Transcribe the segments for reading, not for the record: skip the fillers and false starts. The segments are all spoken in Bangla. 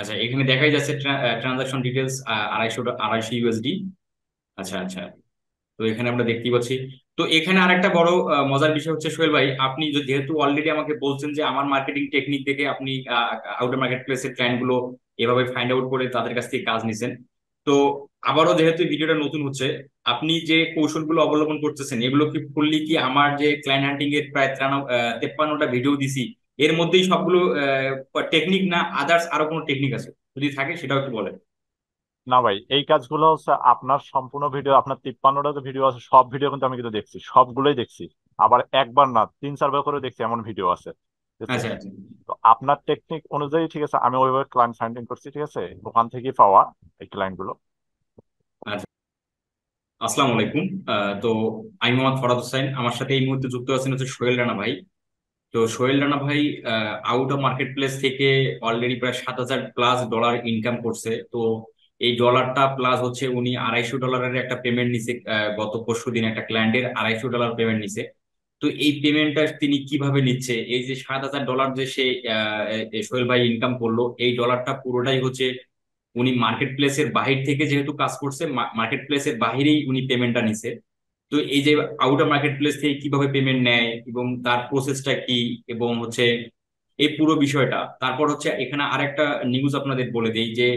আচ্ছা, এখানে দেখাই যাচ্ছে ট্রানজাকশন ডিটেলস 250 ইউএসডি। আচ্ছা আচ্ছা, তো এখানে আমরা দেখতেই পাচ্ছি। তো এখানে আরেকটা বড় মজার বিষয় হচ্ছে সোহেল ভাই, আপনি যেহেতু অলরেডি আমাকে বলছেন যে আমার মার্কেটিং টেকনিক দেখে আপনি আউটার মার্কেট প্লেসের ক্লায়েন্ট গুলো এভাবে ফাইন্ড আউট করে তাদের কাছ থেকে কাজ নিছেন। তো আবারও যেহেতু ভিডিওটা নতুন হচ্ছে, আপনি যে কৌশলগুলো অবলম্বন করতেছেন এগুলো কি ফুললি কি আমার যে ক্লায়েন্ট হান্টিং এর প্রায় 53টা ভিডিও দিছি এর মধ্যেই সবগুলো টেকনিক, না আদার্স আরো কোনো টেকনিক আছে? যদি থাকে সেটাও একটু বলেন। না ভাই, এই কাজগুলো হচ্ছে আপনার সম্পূর্ণ ভিডিও, আপনার 53টা যে ভিডিও আছে সব ভিডিও কিন্তু আমি কিন্তু দেখছি, সবগুলোই দেখছি। আবার একবার না, 3-4 বার করে দেখছি, এমন ভিডিও আছে। ঠিক আছে। আচ্ছা আচ্ছা তো আপনার টেকনিক অনুযায়ী ঠিক আছে, আমি ওইভাবে ক্লায়েন্ট ফাইন্ডিং করছি, ঠিক আছে, ওখান থেকেই পাওয়া এই ক্লায়েন্ট গুলো। আচ্ছা। আসসালামু আলাইকুম। তো আমি মোহাম্মদ ফরাদ হোসেন, আমার সাথে এই মুহূর্তে যুক্ত আছেন হচ্ছে সোহেল রানা ভাই। তো সোহেল রানা ভাই আউট অফ মার্কেট প্লেস থেকে অলরেডি প্রায় $7,000+ ইনকাম করছে। তো এই ডলারটা প্লাস হচ্ছে উনি $250 একটা পেমেন্ট নিছে, গত পরশু দিন একটা ক্লায়েন্টের $250 পেমেন্ট নিছে। তো এই পেমেন্টটা তিনি কিভাবে নিচ্ছে, এই যে $7,000 যে সে সোহেল ভাই ইনকাম করলো, এই ডলারটা পুরোটাই হচ্ছে উনি মার্কেট প্লেসের বাহির থেকে যেহেতু কাজ করছে, মার্কেট প্লেসের বাহিরেই উনি পেমেন্টটা নিছে। তো এই যে আউটার মার্কেট প্লেস থেকে কিভাবে পেমেন্ট নেয় এবং তার প্রসেসটা কি, এবং হচ্ছে এই পুরো বিষয়টা। তারপর হচ্ছে এখানে আরেকটা নিউজ আপনাদের বলে দেই যে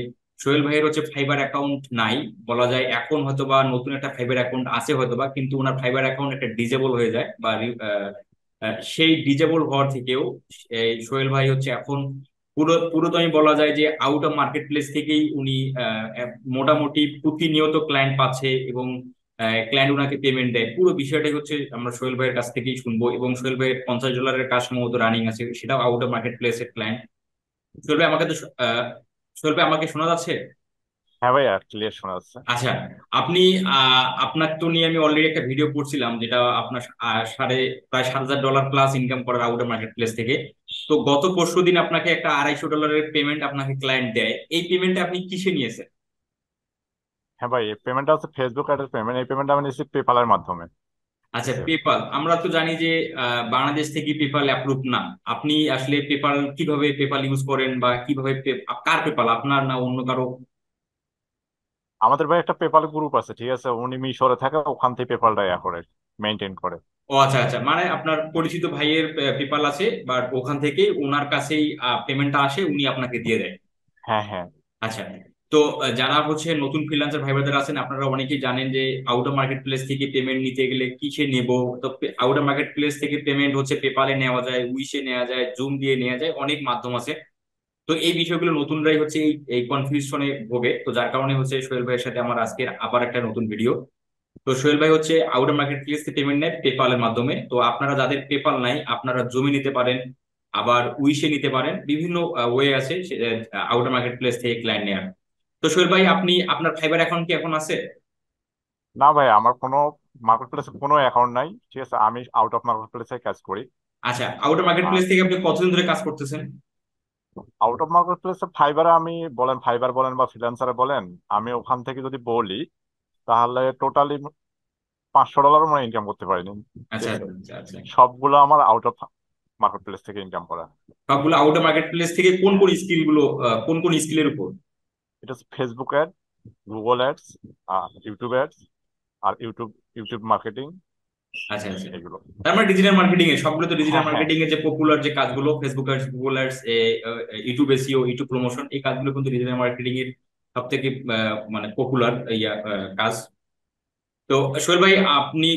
সোহেল ভাইয়ের হচ্ছে ফাইবার অ্যাকাউন্ট নাই বলা যায়, এখন হয়তোবা নতুন একটা ফাইবার অ্যাকাউন্ট আছে হয়তোবা, কিন্তু ওনার ফাইবার অ্যাকাউন্ট একটা ডিজেবল হয়ে যায় বা সেই ডিজেবল হওয়ার থেকেও এই সোহেল ভাই হচ্ছে এখন পুরোদমই বলা যায় যে আউট অফ মার্কেট প্লেস থেকেই উনি মোটামুটি প্রতিনিয়ত ক্লায়েন্ট পাচ্ছে এবং ক্লায়েন্ট ওনাকে পেমেন্ট দেয়। পুরো বিষয়টাই হচ্ছে আমরা সোহেল ভাইয়ের কাছ থেকেই শুনবো, এবং সোহেল ভাইয়ের $50 কাজ সম্ভবত রানিং আছে, সেটাও আউট অফ মার্কেট প্লেসের ক্লায়েন্ট। সোহেল ভাই আমাকে তো সোহেল ভাই আমাকে শোনা যাচ্ছে? হ্যাঁ ভাইয়া, ক্লিয়ার শোনা যাচ্ছে। আচ্ছা, আপনি আপনার তো নিয়ে আমি অলরেডি একটা ভিডিও করছিলাম যেটা আপনার প্রায় $7,000+ ইনকাম করার আউট অফ মার্কেট প্লেস থেকে। তো গত পরশুদিন আপনাকে একটা $250 পেমেন্ট আপনাকে ক্লায়েন্ট দেয়, এই পেমেন্টটা আপনি কিসে নিয়েছেন? হ্যাঁ ভাই, এই পেমেন্টটা হচ্ছে ফেসবুক অ্যাডের পেমেন্ট। এই পেমেন্টটা আমি নিচ্ছি পেপালের মাধ্যমে। ঠিক আচ্ছা, আছে। পেপাল আমরা তো জানি যে বাংলাদেশ থেকে পেপাল অ্যাপ্রুভ না। আপনি আসলে পেপাল কিভাবে পেপাল ইউজ করেন বা কিভাবে কার পেপাল, আপনার না অন্য কারো? আমাদের ভাই একটা পেপাল গ্রুপ আছে, ঠিক আছে, উনি মিশরে থাকে, ওখান থেকে পেপালটা ইয়া করে, মেনটেন করে। ও আচ্ছা আচ্ছা, মানে আপনার পরিচিত ভাইয়ের পেপাল আছে, বাট ওখান থেকে ওনার কাছেই পেমেন্টটা আসে, উনি আপনাকে দিয়ে দেয়। হ্যাঁ হ্যাঁ। আচ্ছা। তো যারা হচ্ছে নতুন ফ্রিল্যান্সার ভাই বোনেরা আছেন, আপনারা অনেকেই জানেন যে আউট অফ মার্কেট প্লেস থেকে পেমেন্ট নিতে গেলে কিসে নেব। তো আউট অফ মার্কেট প্লেস থেকে পেমেন্ট হচ্ছে পেপালে নেওয়া যায়, উইশে নেওয়া যায়, জুম দিয়ে নেওয়া যায়, অনেক মাধ্যম আছে। তো এই বিষয়গুলো নতুনরাই হচ্ছে এই এই কনফিউশনে ভোগে, তো যার কারণে হচ্ছে সোহেল ভাইয়ের সাথে আমার আজকের আবার একটা নতুন ভিডিও। তো সোহেল ভাই হচ্ছে আউট অফ মার্কেট প্লেস থেকে পেমেন্ট নেয় পেপালের মাধ্যমে। তো আপনারা যাদের পেপাল নাই আপনারা জমি নিতে পারেন, আবার উইশে নিতে পারেন, বিভিন্ন ওয়ে আছে আউট অফ মার্কেট প্লেস থেকে ক্লায়েন্ট নেওয়ার। তো সোহেল ভাই, আপনি আপনার ফাইবার অ্যাকাউন্ট কি এখন আছে? না ভাই, আমার কোনো মার্কেট প্লেসে কোনো অ্যাকাউন্ট নাই, ঠিক আছে, আমি আউট অফ মার্কেট প্লেসে কাজ করি। আচ্ছা, আউট অফ মার্কেট আর প্লেস থেকে আপনি কতদিন ধরে কাজ করতেছেন? আউট অফ মার্কেট প্লেসে ফাইবারে আমি, বলেন ফাইবার বলেন বা ফ্রিল্যান্সারে বলেন, আমি ওখান থেকে যদি বলি তাহলে টোটালি $500 মনে ইনকাম করতে পারিনি। ঠিক আচ্ছা আছে। আচ্ছা আচ্ছা আচ্ছা। সবগুলো আমার আউট অফ মার্কেট প্লেস থেকে ইনকাম করা। সবগুলো আউট অফ মার্কেট প্লেস থেকে কোন হ্যাঁ, কোন স্কিল গুলো, কোন কোন স্কিলের উপর? এটা হচ্ছে Facebook ad, Google ads, YouTube ads, আর ইউটিউব ইউটিউব মার্কেটিং, আচ্ছা আচ্ছা, এগুলো। তার মানে ডিজিটাল মার্কেটিং এ সবগুলো তো ডিজিটাল হ্যাঁ হ্যাঁ। মার্কেটিং এর যে পপুলার যে কাজগুলো, Facebook ads, Google ads, YouTube SEO, YouTube promotion, এই কাজগুলো কিন্তু ডিজিটাল মার্কেটিং এর সব থেকে মানে পপুলার কাজ। তো সোহেল ভাই, আপনি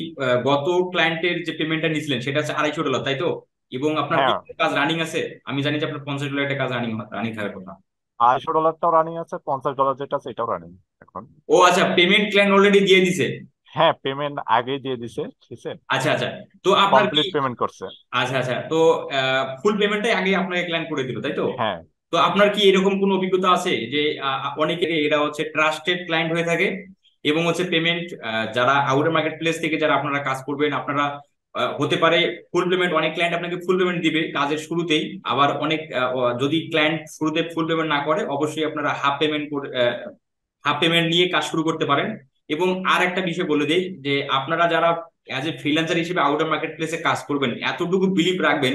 গত ক্লায়েন্টের যে পেমেন্টটা নিয়েছিলেন সেটা হচ্ছে $250, তাই তো? এবং আপনার কি হ্যাঁ, কাজ রানিং আছে? আমি জানি যে আপনার $50 একটা কাজ রানিং রানিং থাকার কথা। $250টাও রানিং আছে, $50 যেটা আছে এটাও রানিং এখন। ও আচ্ছা, পেমেন্ট ক্লায়েন্ট অলরেডি দিয়ে দিছে? হ্যাঁ, পেমেন্ট আগেই দিয়ে দিছে, ঠিক আছে, আচ্ছা আচ্ছা। তো আপনার কি, কমপ্লিট পেমেন্ট করছে। আচ্ছা আচ্ছা, তো ফুল পেমেন্টটাই আগে আপনাকে ক্লায়েন্ট করে দিল, তাই তো? হ্যাঁ। তো আপনার কি এরকম কোনো অভিজ্ঞতা আছে যে অনেকে এরা হচ্ছে ট্রাস্টেড ক্লায়েন্ট হয়ে থাকে এবং হচ্ছে পেমেন্ট, যারা আউটার মার্কেট প্লেস থেকে যারা আপনারা কাজ করবেন আপনারা, হতে পারে ফুল পেমেন্ট, অনেক ক্লায়েন্ট আপনাকে ফুল পেমেন্ট দিবে কাজের শুরুতেই, আবার অনেক যদি ক্লায়েন্ট শুরুতে ফুল পেমেন্ট না করে অবশ্যই আপনারা হাফ পেমেন্ট নিয়ে কাজ শুরু করতে পারেন। এবং আর একটা বিষয় বলে দেই যে আপনারা যারা অ্যাজ এ ফ্রিল্যান্সার হিসেবে আউটার মার্কেট প্লেসে কাজ করবেন, এতটুকু বিলিভ রাখবেন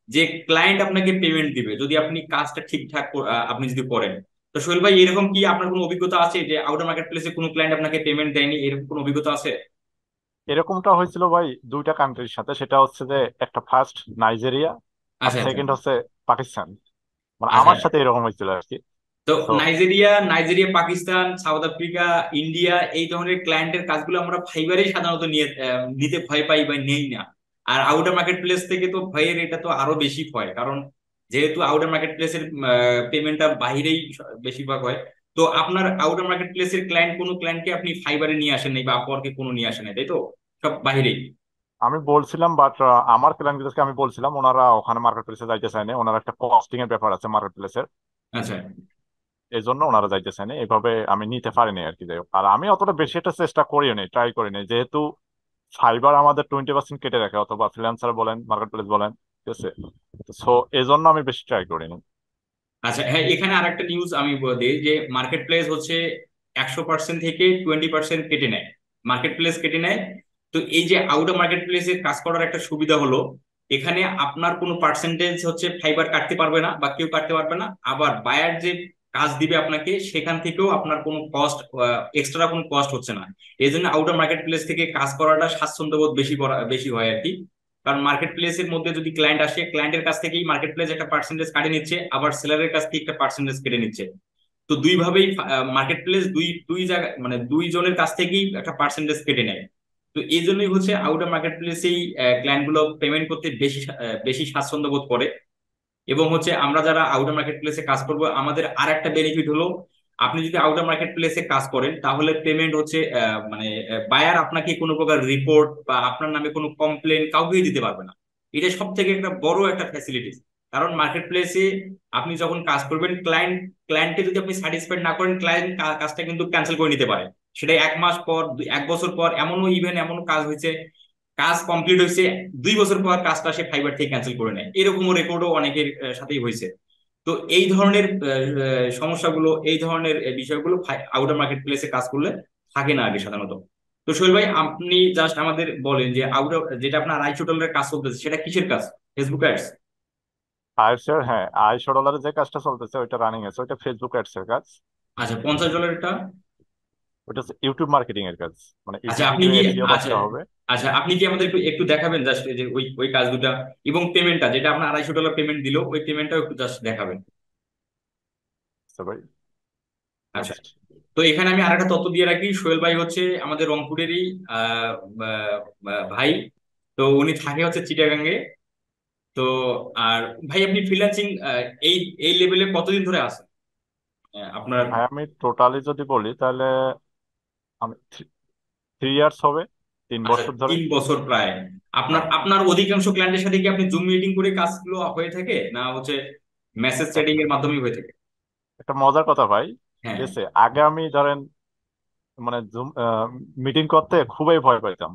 যে ক্লায়েন্ট আপনাকে পেমেন্ট দিবে যদি আপনি কাজটা ঠিকঠাক আপনি যদি করেন। তো সোহেল ভাই, এরকম কি আপনার কোনো অভিজ্ঞতা আছে যে আউটার মার্কেট প্লেসে কোনো ক্লায়েন্ট আপনাকে পেমেন্ট দেয়নি, এরকম কোনো অভিজ্ঞতা আছে? এরকমটা হয়েছিল ভাই দুইটা কান্ট্রির সাথে। সেটা হচ্ছে যে একটা ফার্স্ট নাইজেরিয়া, আর আচ্ছা আচ্ছা। সেকেন্ড হচ্ছে পাকিস্তান। মানে আচ্ছা, আমার সাথে এরকম হয়েছিল আর কি। তো তো Nigeria Nigeria Pakistan, south Africa, India, এই ধরনের ক্লায়েন্টের কাজগুলো আমরা ফাইবারেই সাধারণত নিতে ভয় পাই বা নেই না। আর আউটার মার্কেট প্লেস থেকে তো ভয়ের এটা তো আরো বেশি ভয়, কারণ যেহেতু আউটার মার্কেট প্লেসের পেমেন্টটা বাইরেই বেশিরভাগ হয়। তো আপনার আউটার মার্কেট প্লেসের ক্লায়েন্ট, কোনো ক্লায়েন্টকে আপনি ফাইবারে নিয়ে আসেন নাই বা আপওয়ার্কে কোনো নিয়ে আসেন নাই, তাই তো? সব বাইরেই। আমি বলছিলাম, বাট আমার ক্লায়েন্টদেরকে আমি বলছিলাম, ওনারা ওখানে মার্কেট প্লেসে যাইতে চায়নি। ওনারা একটা কস্টিং এর ব্যাপার আছে মার্কেট প্লেসের, আচ্ছা এই জন্য ওনারা যাইতে চায়নি। এইভাবে আমি নিতে পারিনি আর কি। যাই হোক, আর আমি অতটা বেশি একটা চেষ্টা করিও নি, ট্রাই করিনি, যেহেতু ফাইবার আমাদের 20% কেটে রাখে, অথবা ফ্রিল্যান্সার বলেন মার্কেট প্লেস বলেন, ঠিক আছে। সো এই জন্য আমি বেশি ট্রাই করিনি। আচ্ছা, হ্যাঁ, এখানে আরেকটা নিউজ আমি বলে দিই যে মার্কেট প্লেস হচ্ছে 100% থেকে 20% কেটে নেয়, মার্কেট প্লেস কেটে নেয়। তো এই যে আউট অফ মার্কেট প্লেসে কাজ করার একটা সুবিধা হলো, এখানে আপনার কোনো পার্সেন্টেজ হচ্ছে ফাইবার কাটতে পারবে না বা কেউ কাটতে পারবে না। আবার বায়ার যে কাজ দিবে আপনাকে, সেখান থেকেও আপনার কোনো কস্ট, এক্সট্রা কোনো কস্ট হচ্ছে না। এই জন্য আউট অফ মার্কেট প্লেস থেকে কাজ করাটা স্বাচ্ছন্দ্যবোধ বেশি হয় আর কি। কারণ মার্কেট প্লেসের মধ্যে যদি ক্লায়েন্ট আসে, ক্লায়েন্টের কাছ থেকেই মার্কেট প্লেস একটা পার্সেন্টেজ কাটে নিচ্ছে, আবার সেলারের কাছ থেকে একটা পার্সেন্টেজ কেটে নিচ্ছে। তো দুই ভাবেই মার্কেট প্লেস দুই দুই জায়গা মানে দুই জনের কাছ থেকেই একটা পার্সেন্টেজ কেটে নেয়। তো এই জন্যই হচ্ছে আউট অফ মার্কেট প্লেসেই ক্লায়েন্ট গুলো পেমেন্ট করতে বেশি স্বাচ্ছন্দ্য বোধ করে। এবং হচ্ছে আমরা যারা আউটার মার্কেট প্লেসে কাজ করব, আমাদের আর একটা বেনিফিট হলো, আপনি যদি আউটার মার্কেট প্লেসে কাজ করেন তাহলে পেমেন্ট হচ্ছে মানে বায়ার আপনাকে কোনো প্রকার রিপোর্ট বা আপনার নামে কোনো কমপ্লেন কাউকেই দিতে পারবে না। এটা সব থেকে একটা বড় একটা ফ্যাসিলিটিস। কারণ মার্কেট প্লেসে আপনি যখন কাজ করবেন, ক্লায়েন্টকে যদি আপনি স্যাটিসফাইড না করেন, ক্লায়েন্ট কাজটা কিন্তু ক্যান্সেল করে নিতে পারে। সেটা 1 মাস পর, 1 বছর পর, এমনও ইভেন এমন কাজ হয়েছে, কাজ কমপ্লিট হয়েছে 2 বছর পর কাজটা সে ফাইবার থেকে ক্যান্সেল করে নেয়, এরকমও রেকর্ডও অনেকের সাথেই হয়েছে। তো এই ধরনের সমস্যাগুলো, এই ধরনের বিষয়গুলো আউটার মার্কেট প্লেসে কাজ করলে থাকে না আগে সাধারণত। তো সোহেল ভাই, আপনি জাস্ট আমাদের বলেন যে যেটা আপনার $250 কাজ চলতেছে, সেটা কিসের কাজ? Facebook ads? আইসের, হ্যাঁ, $250 যে কাজটা চলতেছে ওইটা রানিং আছে, ওইটা ফেসবুক অ্যাডস এর কাজ। আচ্ছা, $50 ওইটা হচ্ছে ইউটিউব মার্কেটিং এর কাজ, মানে আচ্ছা, ইউটিউব আপনি ভিডিও কি এসইও আচ্ছা করতে হবে। আচ্ছা আপনি কি আমাদের একটু একটু দেখাবেন জাস্ট, যে ওই ওই কাজ দুটা এবং পেমেন্টটা, যেটা আপনার $250 পেমেন্ট দিল, ওই পেমেন্টটাও একটু জাস্ট দেখাবেন। বুঝতে পারি, আচ্ছা, জাস্ট। তো এখানে আমি আরেকটা তথ্য দিয়ে রাখি, সোহেল ভাই হচ্ছে আমাদের রংপুরেরই আহ, আহ, ভাই। তো উনি থাকে হচ্ছে চিটাগাঙ্গে। তো আর ভাই, আপনি ফ্রিল্যান্সিং এই এই লেভেলে কতদিন ধরে আছেন আপনার? ভাই আমি টোটালি যদি বলি তাহলে আমি 3 ইয়ার্স হবে, তিন আচ্ছা, বছর ধরে। 3 বছর প্রায়। আপনার হ্যাঁ, আপনার অধিকাংশ ক্লায়েন্টের সাথে কি আপনি জুম মিটিং করে কাজগুলো হয়ে থাকে, না হচ্ছে মেসেজ চ্যাটিং একটা এর মাধ্যমেই হয়ে থাকে? একটা মজার কথা ভাই, হ্যাঁ। ঠিক আছে। আগে আমি ধরেন মানে জুম মিটিং করতে খুবই ভয় পাইতাম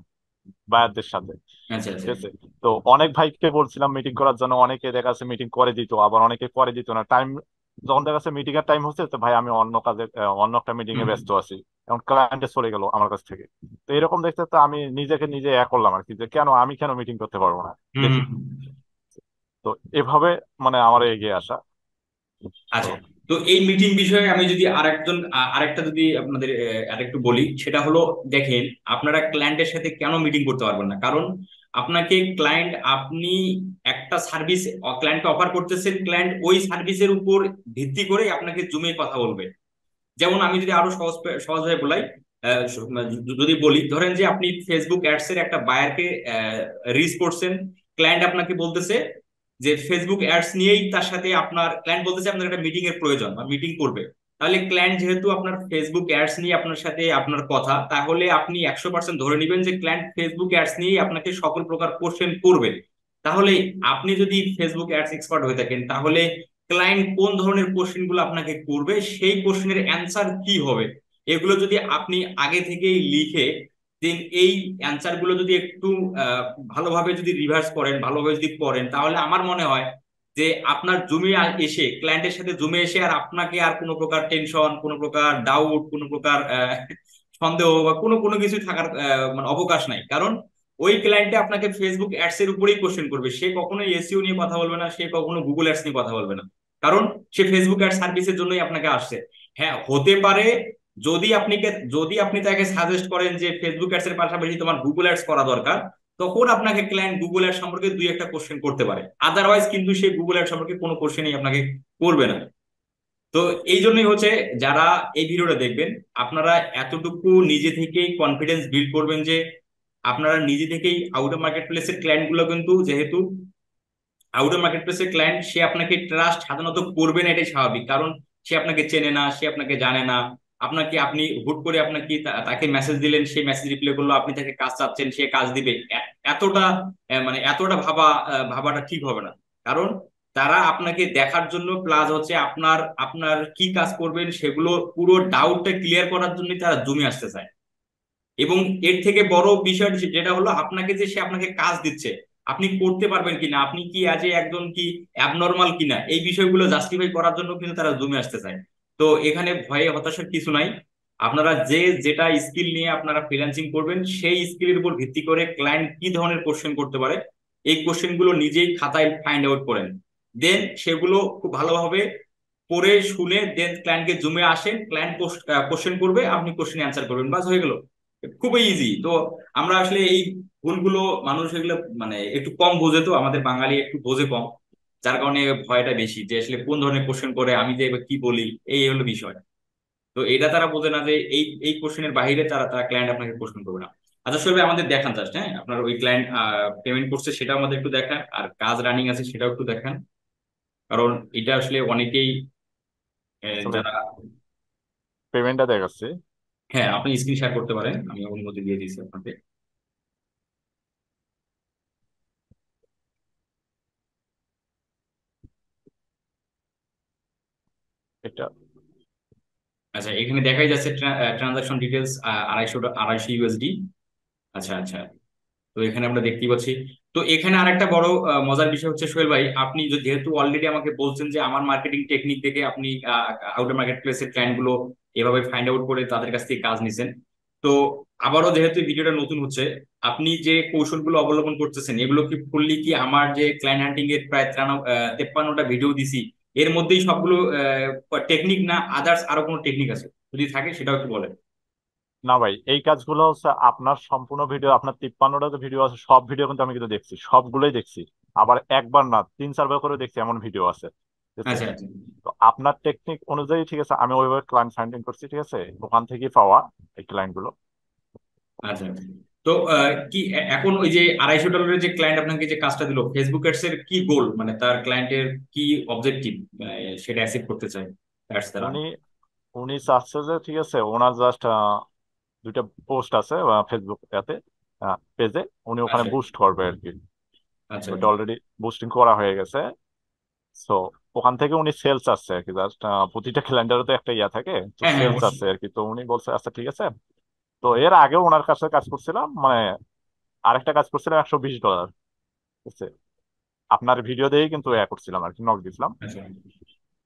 ভাইয়াদের সাথে, আচ্ছা ঠিক আচ্ছা। আছে। তো অনেক ভাইকে বলছিলাম মিটিং করার জন্য, অনেকে দেখা যাচ্ছে মিটিং করে দিত, আবার অনেকে করে দিত না। টাইম যখন দেখা যাচ্ছে মিটিং এর টাইম হচ্ছে, তো ভাই আমি অন্য কাজে অন্য একটা মিটিং এ হুম। ব্যস্ত আছি, এখন ক্লায়েন্টে চলে গেল আমার কাছ থেকে। তো এরকম দেখতে তো আমি নিজেকে নিজে করলাম আর কি, যে আমি কেন মিটিং করতে পারবো না, হুম দেখি। হুম। তো এভাবে মানে আমার এগিয়ে আসা। তো আচ্ছা, তো এই মিটিং বিষয়ে আমি যদি আরেকটা যদি আপনাদের আরেকটু বলি, সেটা হলো, দেখেন, আপনারা ক্লায়েন্টের সাথে কেন মিটিং করতে পারবেন না? কারণ আপনাকে ক্লায়েন্ট, আপনি একটা সার্ভিস ক্লায়েন্টকে অফার করতেছেন, ক্লায়েন্ট ওই সার্ভিসের উপর ভিত্তি করে আপনাকে জুমে কথা বলবে। যেমন আমি যদি আরো সহজভাবে বলাই, যদি বলি, ধরেন যে আপনি ফেসবুক অ্যাডস এর একটা বায়ারকে রিচ করছেন, ক্লায়েন্ট আপনাকে বলতেছে যে ফেসবুক অ্যাডস নিয়েই তার সাথে আপনার ক্লায়েন্ট বলতেছে আপনার একটা মিটিং এর প্রয়োজন বা মিটিং করবে। তাহলে ক্লায়েন্ট যেহেতু আপনার ফেসবুক অ্যাডস নিয়ে আপনার সাথে আপনার কথা, তাহলে আপনি 100% ধরে নেবেন যে ক্লায়েন্ট ফেসবুক অ্যাডস নিয়েই আপনাকে সকল প্রকার কোশ্চেন করবে। তাহলে আপনি যদি ফেসবুক অ্যাডস এক্সপার্ট হয়ে থাকেন, তাহলে ক্লায়েন্ট কোন ধরনের কোশ্চেন গুলো আপনাকে করবে, সেই কোশ্চেনের অ্যান্সার কি হবে, এগুলো যদি আপনি আগে থেকেই লিখে দেন, এই অ্যান্সার গুলো যদি একটু ভালোভাবে যদি রিভার্স করেন, ভালোভাবে যদি পড়েন, তাহলে আমার মনে হয় যে আপনার জুমে এসে, ক্লায়েন্টের সাথে জুমে এসে আর আপনাকে আর কোনো প্রকার টেনশন, কোনো প্রকার ডাউট, কোনো প্রকার সন্দেহ বা কোনো কোনো কিছু থাকার মানে অবকাশ নাই। কারণ ওই ক্লায়েন্টে আপনাকে ফেসবুক অ্যাডস এর উপরেই কোশ্চেন করবে, সে কখনো এসইও নিয়ে কথা বলবে না, সে কখনো গুগল অ্যাডস নিয়ে কথা বলবে না। কারণ সে ফেসবুক অ্যাড সার্ভিসের জন্যই আপনাকে আসছে। হ্যাঁ, হতে পারে যদি আপনি তাকে সাজেস্ট করেন যে ফেসবুক অ্যাডস এর পাশাপাশি তোমার গুগল অ্যাডস করা দরকার, তখন আপনাকে ক্লায়েন্ট গুগল অ্যাড সম্পর্কে দুই একটা কোশ্চেন করতে পারে। আদারওয়াইজ কিন্তু সে গুগল অ্যাড সম্পর্কে কোনো কোশ্চেনই আপনাকে করবে না। তো এই জন্যই হচ্ছে, যারা এই ভিডিওটা দেখবেন, আপনারা এতটুকু নিজে থেকেই কনফিডেন্স বিল্ড করবেন যে আপনারা নিজে থেকেই আউট অফ মার্কেট প্লেসের ক্লায়েন্ট গুলো কিন্তু, যেহেতু আউটার মার্কেট প্লেসের ক্লায়েন্ট, সে আপনাকে ট্রাস্ট সাধারণত করবে না, এটাই স্বাভাবিক। কারণ সে আপনাকে চেনে না, সে আপনাকে জানে না। আপনি হুট করে আপনাকে তাকে মেসেজ দিলেন, সে মেসেজ রিপ্লাই করলো, আপনি তাকে কাজ চাচ্ছেন, সে কাজ দিবে, এতটা মানে এতটা ভাবাটা ঠিক হবে না। কারণ তারা আপনাকে দেখার জন্য, প্লাস হচ্ছে আপনার আপনার কি কাজ করবেন সেগুলো পুরো ডাউটটা ক্লিয়ার করার জন্যই তারা জমে আসতে চায়। এবং এর থেকে বড় বিষয় যেটা হলো, আপনাকে যে সে আপনাকে কাজ দিচ্ছে, আপনি করতে পারবেন কিনা, আপনি কি আজ একজন কি অ্যাবনর্মাল কিনা, এই বিষয়গুলো জাস্টিফাই করার জন্য কিন্তু তারা জমে আসতে চায়। তো এখানে ভয়ে হতাশার কিছু নাই। আপনারা যে যেটা স্কিল নিয়ে আপনারা ফ্রিল্যান্সিং করবেন, সেই স্কিলের উপর ভিত্তি করে ক্লায়েন্ট কি ধরনের কোশ্চেন করতে পারে, এই কোশ্চেন গুলো নিজেই খাতায় ফাইন্ড আউট করেন। দেন সেগুলো খুব ভালোভাবে পড়ে শুনে দেন ক্লায়েন্টকে জুমে আসেন, ক্লায়েন্ট কোশ্চেন করবে, আপনি কোশ্চেন অ্যান্সার করবেন, বাস হয়ে গেল। খুবই ইজি। তো আমরা আসলে এই ভুলগুলো, মানুষ এগুলো মানে একটু কম বোঝে, তো আমাদের বাঙালি একটু বোঝে কম, যার কারণে ভয়টা বেশি যে আসলে কোন ধরনের কোশ্চেন করে, আমি যে এবার কি বলি, এই হলো বিষয়। তো এটা তারা বোঝে না যে এই এই কোশ্চেনের বাইরে তারা তারা ক্লায়েন্ট আপনাকে কোশ্চেন করবে না। আচ্ছা শোয়েব ভাই, আমাদের দেখান জাস্ট, হ্যাঁ, আপনার ওই ক্লায়েন্ট পেমেন্ট করছে সেটাও আমাদের একটু দেখান, আর কাজ রানিং আছে সেটাও একটু দেখান। কারণ এটা আসলে অনেকেই আচ্ছা ভাই, যারা, পেমেন্টটা দেখাচ্ছি। হ্যাঁ, আপনি স্ক্রিন শেয়ার করতে পারেন, আমি অনুমতি দিয়ে দিয়েছি আপনাকে। এটা আচ্ছা, এখানে দেখাই যাচ্ছে ট্রানজাকশন ডিটেলস 250 ইউএসডি। আচ্ছা আচ্ছা, তো এখানে আমরা দেখতেই পাচ্ছি। তো এখানে আরেকটা বড় মজার বিষয় হচ্ছে সোহেল ভাই, আপনি যেহেতু অলরেডি আমাকে বলছেন যে আমার মার্কেটিং টেকনিক দেখে আপনি আউটার মার্কেট প্লেসের ক্লায়েন্ট গুলো এভাবে ফাইন্ড আউট করে তাদের কাছ থেকে কাজ নিছেন। তো আবারও যেহেতু ভিডিওটা নতুন হচ্ছে, আপনি যে কৌশলগুলো অবলম্বন করতেছেন এগুলো কি ফুললি কি আমার যে ক্লায়েন্ট হান্টিং এর প্রায় 53টা ভিডিও দিছি এর মধ্যেই সবগুলো টেকনিক, না আদার্স আরো কোনো টেকনিক আছে? যদি থাকে সেটাও একটু বলেন। না ভাই, এই কাজগুলো হচ্ছে আপনার সম্পূর্ণ ভিডিও, আপনার 53টা যে ভিডিও আছে সব ভিডিও কিন্তু আমি কিন্তু দেখছি, সবগুলোই দেখছি। আবার একবার না, 3-4 বার করে দেখছি, এমন ভিডিও আছে। ঠিক আছে? আচ্ছা আচ্ছা তো আপনার টেকনিক অনুযায়ী ঠিক আছে, আমি ওইভাবে ক্লায়েন্ট ফাইন্ডিং করছি, ঠিক আছে, ওখান থেকেই পাওয়া এই ক্লায়েন্ট গুলো। আচ্ছা আচ্ছা। তো কি এখন ওই যে $250 যে ক্লায়েন্ট আপনাকে যে কাজটা দিল, ফেসবুক অ্যাডস এর কি গোল, মানে তার ক্লায়েন্টের কি অবজেক্টিভ, সেটা অ্যাচিভ করতে চায় অ্যাডস দ্বারা? উনি উনি চাচ্ছে যে ঠিক আছে, ওনার জাস্ট দুইটা পোস্ট আছে ফেসবুক এতে, পেজে, উনি ওখানে আচ্ছা বুস্ট করবে আর কি। আচ্ছা ওইটা আচ্ছা। অলরেডি বুস্টিং করা হয়ে গেছে। সো ওখান থেকে উনি সেলস আসছে আর কি, জাস্ট প্রতিটা ক্যালেন্ডারে তো একটা ইয়া থাকে, তো হ্যাঁ হ্যাঁ, সেলস অবশ্যই। আছে আর কি। তো উনি বলছে আচ্ছা ঠিক আছে। তো এর আগেও ওনার কাছে কাজ করছিলাম, মানে আরেকটা কাজ করছিলাম $120, ঠিক আছে, আপনার ভিডিও দিয়েই কিন্তু ইয়া করছিলাম আর কি, নক দিছিলাম। আচ্ছা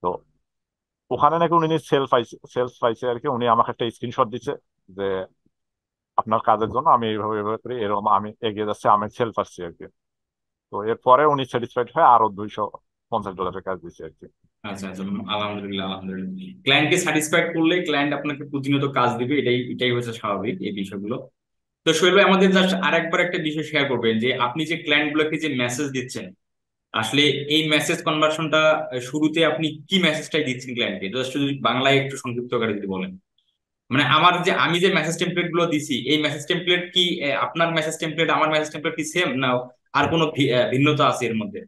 তো ওখানে নাকি উনি সেলস পাইছে আর কি। উনি আমাকে একটা স্ক্রিনশট দিচ্ছে যে আপনার কাজের জন্য আমি এইভাবে এইভাবে করি, এরকম আমি এগিয়ে যাচ্ছি, আমি সেলস আসছি আর কি। তো এরপরে উনি স্যাটিসফাইড হয়ে আরো $250 কাজ দিচ্ছে আর কি। আচ্ছা আচ্ছা। আলহামদুলিল্লাহ আলহামদুলিল্লাহ। ক্লায়েন্টকে স্যাটিসফাইড করলে ক্লায়েন্ট আপনাকে প্রতিনিয়ত কাজ দিবে, এটাই এটাই হচ্ছে স্বাভাবিক এই বিষয়গুলো। তো সোহেল ভাই, আমাদের জাস্ট আরেকবার একটা বিষয় শেয়ার করবেন যে আপনি যে ক্লায়েন্ট গুলোকে যে মেসেজ দিচ্ছেন, আসলে এই মেসেজ কনভার্সনটা শুরুতে আপনি কি মেসেজটাই দিচ্ছেন ক্লায়েন্টকে, জাস্ট যদি বাংলায় একটু সংক্ষিপ্ত করে যদি বলেন। মানে আমি যে মেসেজ টেমপ্লেট গুলো দিছি, এই মেসেজ টেমপ্লেট কি আপনার মেসেজ টেমপ্লেট আমার মেসেজ টেমপ্লেট কি সেম, না আর কোনো ভিন্নতা আছে এর মধ্যে?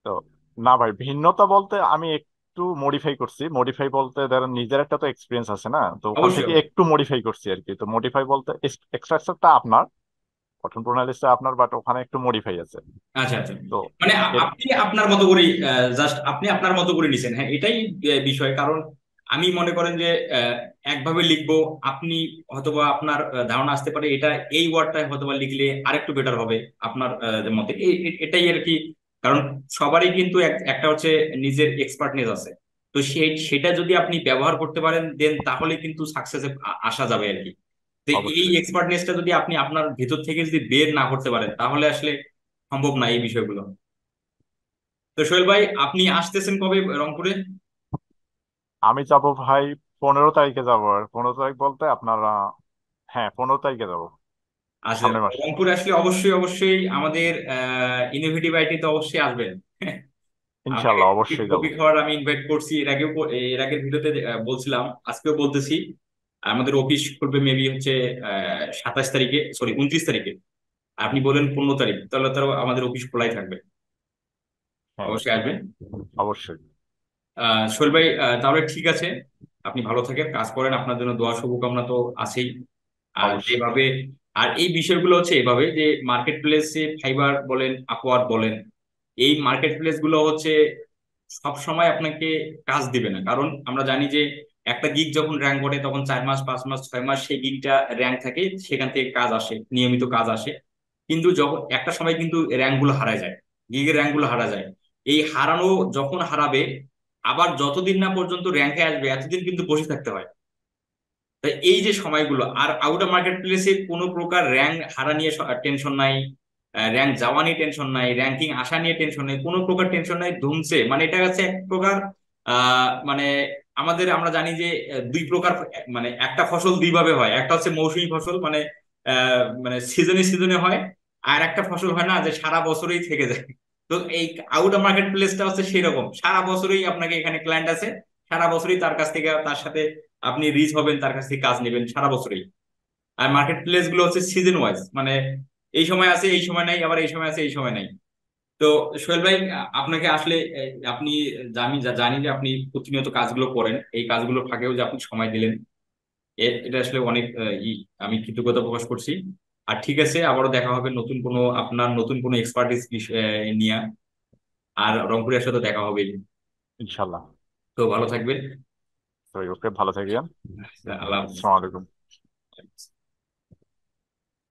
তো না ভাই, ভিন্নতা বলতে আমি একটু মডিফাই করছি। মডিফাই বলতে ধরেন নিজের একটা তো এক্সপিরিয়েন্স আছে না, তো ওখান অবশ্যই থেকে অবশ্যই। একটু মডিফাই করছি আর কি। তো মডিফাই বলতে স্ট্রাকচারটা আপনার, গঠন প্রণালীটা আপনার, বাট ওখানে একটু মডিফাই আছে। আচ্ছা আচ্ছা। তো মানে এর আপনি আপনার মতো করে, জাস্ট আপনি আপনার মতো করে নিছেন, হ্যাঁ, এটাই বিষয়। কারণ আমি মনে করেন যে একভাবে লিখবো, আপনি হয়তোবা আপনার ধারণা আসতে পারে এটা এই ওয়ার্ডটা হয়তোবা লিখলে আরেকটু বেটার হবে আপনার মতে, এটাই আর কি। কারণ সবারই কিন্তু একটা হচ্ছে নিজের এক্সপার্টনেস আছে। তো সেটা যদি আপনি ব্যবহার করতে পারেন, দেন তাহলে কিন্তু সাকসেসে আসা যাবে আর কি। তো এই অবশ্যই। এক্সপার্টনেসটা যদি আপনি আপনার ভিতর থেকে যদি বের না করতে পারেন, তাহলে আসলে সম্ভব না এই বিষয়গুলো। তো সোহেল ভাই, আপনি আসতেছেন কবে রংপুরে? আমি যাব ভাই 15 তারিখে যাব। আর 15 তারিখ বলতে আপনারা, হ্যাঁ 15 তারিখে যাব, আচ্ছা, সামনের মাস। রংপুরে আসলে অবশ্যই অবশ্যই আমাদের ইনোভেটিভ আইটিতে অবশ্যই আসবেন। আপনাকে ইনশাল্লাহ অবশ্যই যাব। কফি খাওয়ার আমি ইনভাইট করছি, এর আগেও এর আগের ভিডিওতে বলছিলাম, আজকেও বলতেছি। আমাদের অফিস খুলবে মেবি হচ্ছে 27 তারিখে, সরি 29 তারিখে। আপনি বলেন 15 তারিখ, তাহলে তো আমাদের অফিস খোলাই থাকবে। হ্যাঁ অবশ্যই আসবেন। অবশ্যই। সোহেল ভাই, তাহলে ঠিক আছে। আপনি ভালো থাকেন, কাজ করেন, আপনার জন্য দোয়া শুভকামনা তো আছেই। আর অবশ্যই। যেভাবে, আর এই বিষয়গুলো হচ্ছে এভাবে যে মার্কেট প্লেসে ফাইবার বলেন, আপওয়ার্ক বলেন, এই মার্কেট প্লেস গুলো হচ্ছে সব সময় আপনাকে কাজ দিবে না। কারণ আমরা জানি যে একটা গিগ যখন র্যাঙ্ক করে তখন 4 মাস, 5 মাস, 6 মাস সেই গিগটা র্যাঙ্ক থাকে, সেখান থেকে কাজ আসে, নিয়মিত কাজ আসে। কিন্তু যখন একটা সময় কিন্তু র্যাঙ্ক গুলো হারায় যায়, গিগের র্যাঙ্ক গুলো হারা যায়। এই হারানো যখন হারাবে, আবার যতদিন না পর্যন্ত র্যাঙ্কে আসবে এতদিন কিন্তু বসে থাকতে হয়। তাই এই যে সময়গুলো, আর আউট অফ মার্কেট প্লেসে কোনো প্রকার র্যাঙ্ক হারা নিয়ে টেনশন নাই, র্যাঙ্ক যাওয়া নিয়ে টেনশন নাই, র্যাঙ্কিং আসা নিয়ে টেনশন নাই, কোনো প্রকার টেনশন নাই। ধুমসে মানে এটা হচ্ছে এক প্রকার মানে আমরা জানি যে দুই প্রকার, মানে একটা ফসল দুই ভাবে হয়। একটা হচ্ছে মৌসুমী ফসল, মানে মানে সিজনে সিজনে হয়। আর একটা ফসল হয় না, যে সারা বছরই থেকে যায়। তো এই আউট অফ মার্কেট প্লেসটা হচ্ছে সেরকম, সারা বছরই আপনাকে এখানে ক্লায়েন্ট আছে, সারা বছরই তার কাছ থেকে, তার সাথে আপনি রিচ হবেন, তার কাছ থেকে কাজ নেবেন সারা বছরই। আর মার্কেট প্লেস গুলো হচ্ছে সিজন ওয়াইজ, মানে এই সময় আছে এই সময় নাই, আবার এই সময় আছে এই সময় নাই। তো সোহেল ভাই, আপনাকে আসলে আপনি, আমি জানি যে আপনি প্রতিনিয়ত কাজগুলো করেন, এই কাজগুলো ফাঁকেও যে আপনি সময় দিলেন, এটা আসলে অনেক আমি কৃতজ্ঞতা প্রকাশ করছি। আর ঠিক আছে, আবারও দেখা হবে নতুন কোনো, আপনার নতুন কোনো এক্সপার্টিস নিয়ে। আর রংপুরের সাথে দেখা হবে। ইনশাল্লাহ। তো ভালো থাকবেন। তো ওকে, ভালো থাকবেন। আল্লাহ হাফিজ। আসসালামু আলাইকুম।